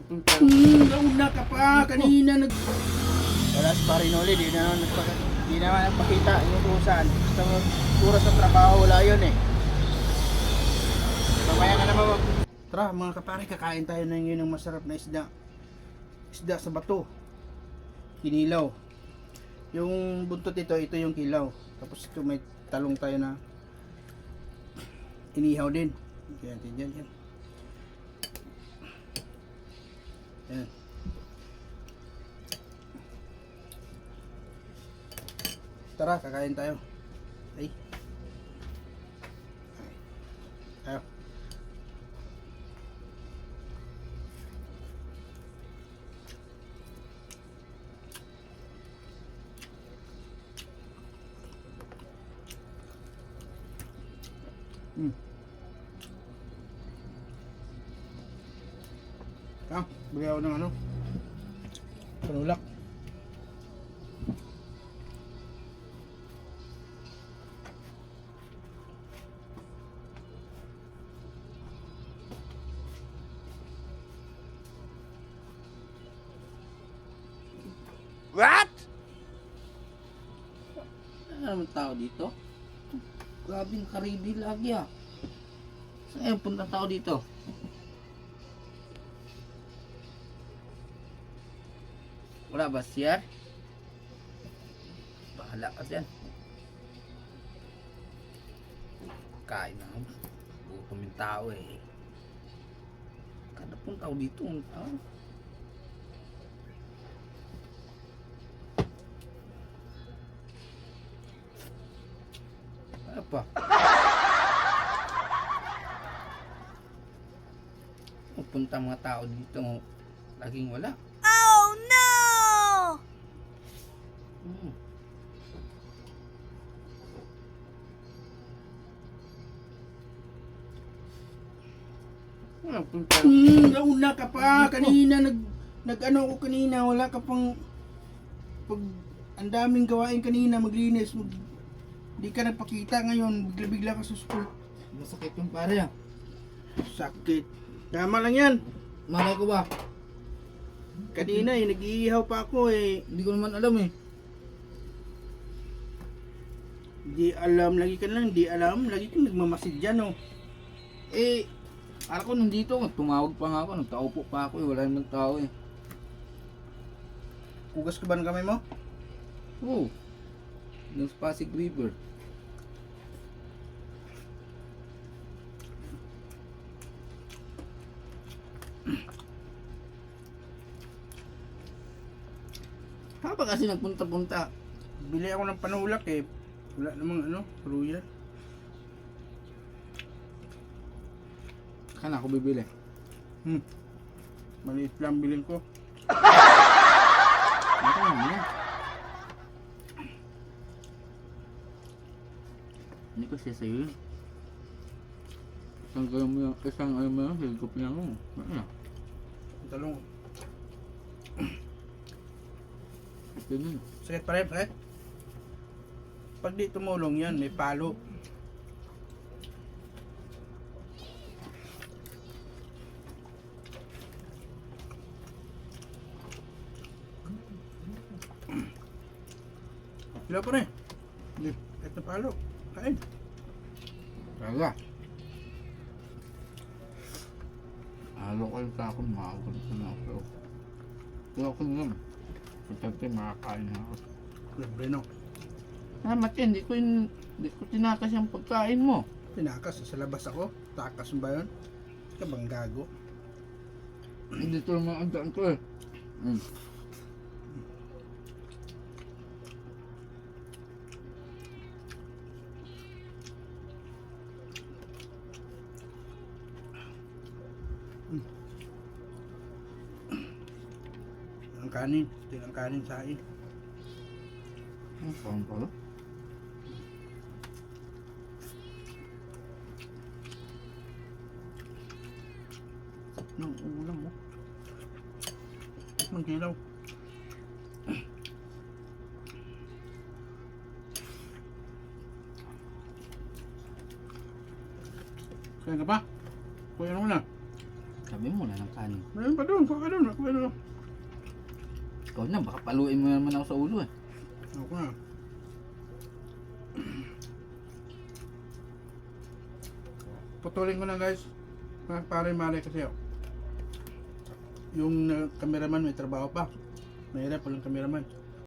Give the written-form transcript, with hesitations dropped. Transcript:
Nauna ka pa, kanina wala si Parinoli, di naman nagpakita yung kusan. Basta oras sa trabaho, wala yun eh. Mamaya ka naman Tara mga kapare, kakain tayo ng yun ng masarap na isda. Isda sa bato. Kinilaw. Yung buntot ito yung kilaw. Tapos ito may talong tayo na inihaw din. Yan. Yan. Tara, kakain tayo. Ay. Tayo. Bigay ako ng ano, panulak. What? Ano naman tao dito? Grabing karibi lagi ah. Saan punta tao dito? Wala ba siya? Bahala ka dyan. Kain na. Gutom yung tao eh. Kada pong tao dito. Ang tao. Ano pa? Pupunta mga tao dito. Laging wala. Nauna ka pa, kanina nag-ano ko kanina, wala ka pang pag ang daming gawain kanina, maglinis, di ka nagpakita ngayon, bigla ka sa school. Masakit yung pare ah. Sakit. Tama lang yan. Malay ko ba? Kanina eh, nag-iihaw pa ako eh. Hindi ko naman alam eh. Di alam, lagi ka lang, di alam, lagi kang nagmamasid dyan oh. Eh, alam ko nandito, tumawag pa nga ako, nagtaupo pa ako eh, wala naman tao eh. Kugas ka ba ng kamay mo? Oo. Yung Pasig River. Haba kasi nagpunta-punta. Bili ako ng panulak eh. Wala namang ano, ruya. Saan ako bibili? Maliit lang bilhin ko. Ito naman yan. Hindi ko siya sa'yo yun. Isang ayaw mo yan, higop niya mo. Ano na? Talong. Ito nun. Sakit pa rin, pre. Pag di tumulong yan, may palo. Sila pa rin. Kahit na palo. Kain. Talaga. Halo ko yung sakon, makakot ko na ako. Kaya ako naman. Pagkati makakain na ako. Libre no. Salamat yan, hindi ko tinakas yung pagkain mo. Tinakas, sa labas ako. Takas mo ba yun? Ka bang gago? Hindi ito naman ang daan ko eh. Ang kanin. Ito ang kanin sa akin. Saan pala? Ng ulam mo. Magkilaw. Kaya ka pa? Kuya naman na. Sabi mo, wala ng kanin. Mayroon pa doon, kuha ka doon. Kuha doon. Ikaw na, baka paluin mo naman ako sa ulo eh. Ako na. Putulin ko na guys. Mga pare-mare kasi yung cameraman may trabaho pa. Mahirap walang cameraman.